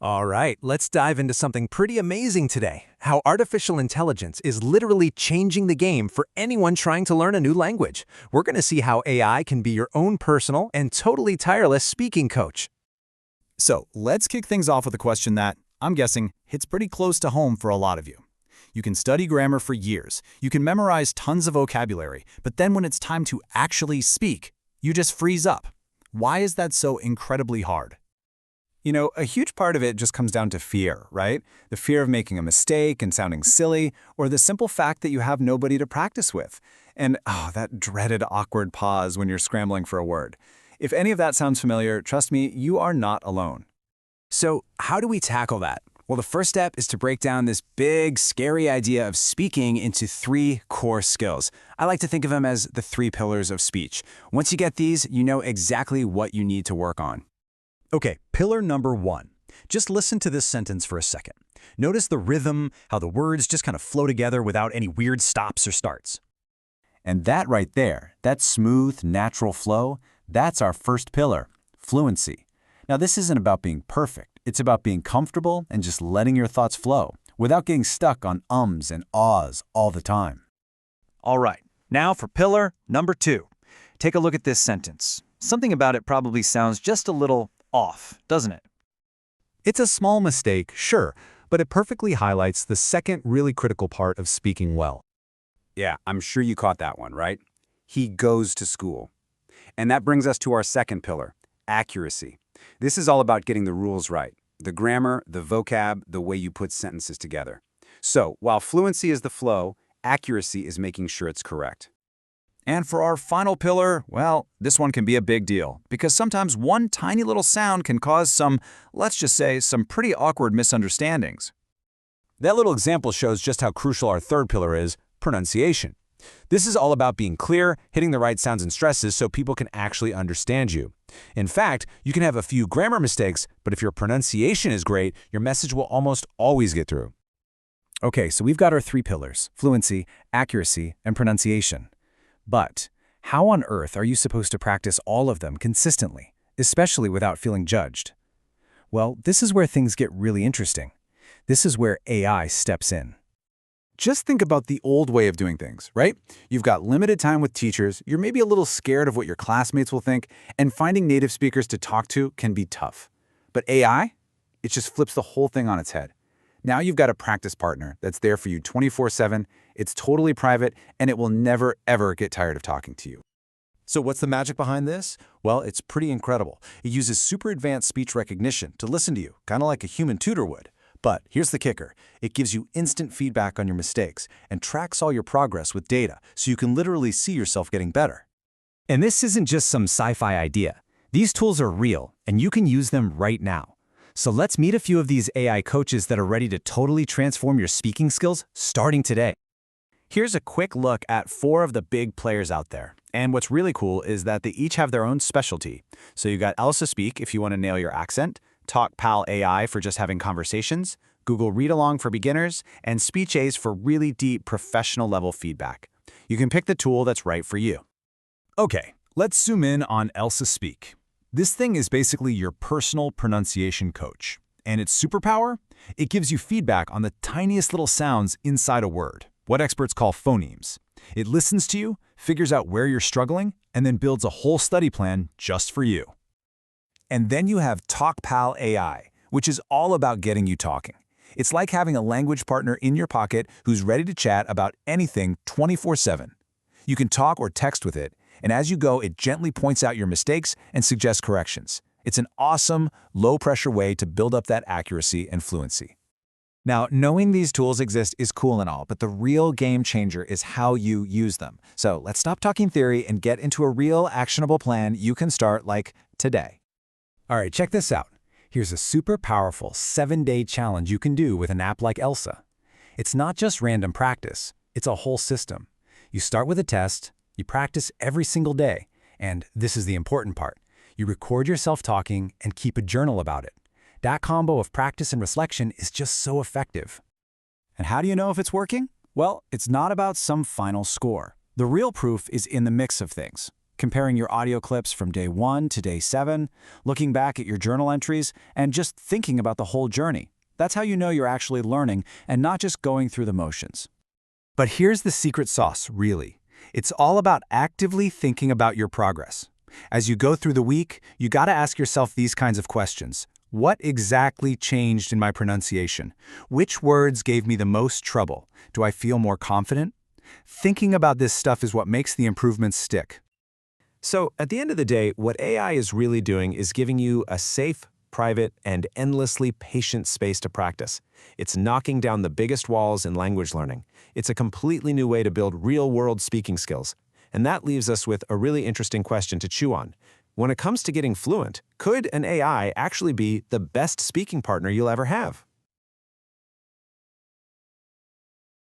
All right, let's dive into something pretty amazing today. How artificial intelligence is literally changing the game for anyone trying to learn a new language. We're going to see how AI can be your own personal and totally tireless speaking coach. So let's kick things off with a question that, I'm guessing, hits pretty close to home for a lot of you. You can study grammar for years, you can memorize tons of vocabulary, but then when it's time to actually speak, you just freeze up. Why is that so incredibly hard? You know, a huge part of it just comes down to fear, right? The fear of making a mistake and sounding silly, or the simple fact that you have nobody to practice with. And, that dreaded awkward pause when you're scrambling for a word. If any of that sounds familiar, trust me, you are not alone. So, how do we tackle that? Well, the first step is to break down this big, scary idea of speaking into 3 core skills. I like to think of them as the 3 pillars of speech. Once you get these, you know exactly what you need to work on. Okay, pillar number 1. Just listen to this sentence for a second. Notice the rhythm, how the words just kind of flow together without any weird stops or starts. And that right there, that smooth, natural flow, that's our first pillar, fluency. Now, this isn't about being perfect. It's about being comfortable and just letting your thoughts flow without getting stuck on ums and ahs all the time. All right, now for pillar number 2. Take a look at this sentence. Something about it probably sounds just a little off, doesn't it? It's a small mistake, sure, but it perfectly highlights the second really critical part of speaking well. Yeah, I'm sure you caught that one, right? He goes to school. And that brings us to our second pillar, accuracy. This is all about getting the rules right. The grammar, the vocab, the way you put sentences together. So, while fluency is the flow, accuracy is making sure it's correct. And for our final pillar, well, this one can be a big deal, because sometimes one tiny little sound can cause some, let's just say, some pretty awkward misunderstandings. That little example shows just how crucial our third pillar is, pronunciation. This is all about being clear, hitting the right sounds and stresses so people can actually understand you. In fact, you can have a few grammar mistakes, but if your pronunciation is great, your message will almost always get through. Okay, so we've got our 3 pillars, fluency, accuracy, and pronunciation. But how on earth are you supposed to practice all of them consistently, especially without feeling judged? Well, this is where things get really interesting. This is where AI steps in. Just think about the old way of doing things, right? You've got limited time with teachers, you're maybe a little scared of what your classmates will think, and finding native speakers to talk to can be tough. But AI, it just flips the whole thing on its head. Now you've got a practice partner that's there for you 24/7, it's totally private, and it will never, ever get tired of talking to you. So what's the magic behind this? Well, it's pretty incredible. It uses super advanced speech recognition to listen to you, kind of like a human tutor would. But here's the kicker. It gives you instant feedback on your mistakes and tracks all your progress with data, so you can literally see yourself getting better. And this isn't just some sci-fi idea. These tools are real, and you can use them right now. So let's meet a few of these AI coaches that are ready to totally transform your speaking skills starting today. Here's a quick look at 4 of the big players out there. And what's really cool is that they each have their own specialty. So you got Elsa Speak if you want to nail your accent, TalkPal AI for just having conversations, Google Read Along for beginners, and Speech Ace for really deep professional level feedback. You can pick the tool that's right for you. Okay, let's zoom in on Elsa Speak. This thing is basically your personal pronunciation coach. And its superpower? It gives you feedback on the tiniest little sounds inside a word, what experts call phonemes. It listens to you, figures out where you're struggling, and then builds a whole study plan just for you. And then you have TalkPal AI, which is all about getting you talking. It's like having a language partner in your pocket who's ready to chat about anything 24/7. You can talk or text with it, and as you go, it gently points out your mistakes and suggests corrections. It's an awesome, low-pressure way to build up that accuracy and fluency. Now, knowing these tools exist is cool and all, but the real game changer is how you use them. So let's stop talking theory and get into a real actionable plan you can start like today. All right, check this out. Here's a super powerful 7-day challenge you can do with an app like Elsa. It's not just random practice, it's a whole system. You start with a test, you practice every single day, and this is the important part. You record yourself talking and keep a journal about it. That combo of practice and reflection is just so effective. And how do you know if it's working? Well, it's not about some final score. The real proof is in the mix of things. comparing your audio clips from day 1 to day 7, looking back at your journal entries, and just thinking about the whole journey. That's how you know you're actually learning and not just going through the motions. But here's the secret sauce, really. It's all about actively thinking about your progress. As you go through the week, you gotta ask yourself these kinds of questions. What exactly changed in my pronunciation? Which words gave me the most trouble? Do I feel more confident? Thinking about this stuff is what makes the improvements stick. So, at the end of the day, what AI is really doing is giving you a safe, private, and endlessly patient space to practice. It's knocking down the biggest walls in language learning. It's a completely new way to build real-world speaking skills. And that leaves us with a really interesting question to chew on. When it comes to getting fluent, could an AI actually be the best speaking partner you'll ever have?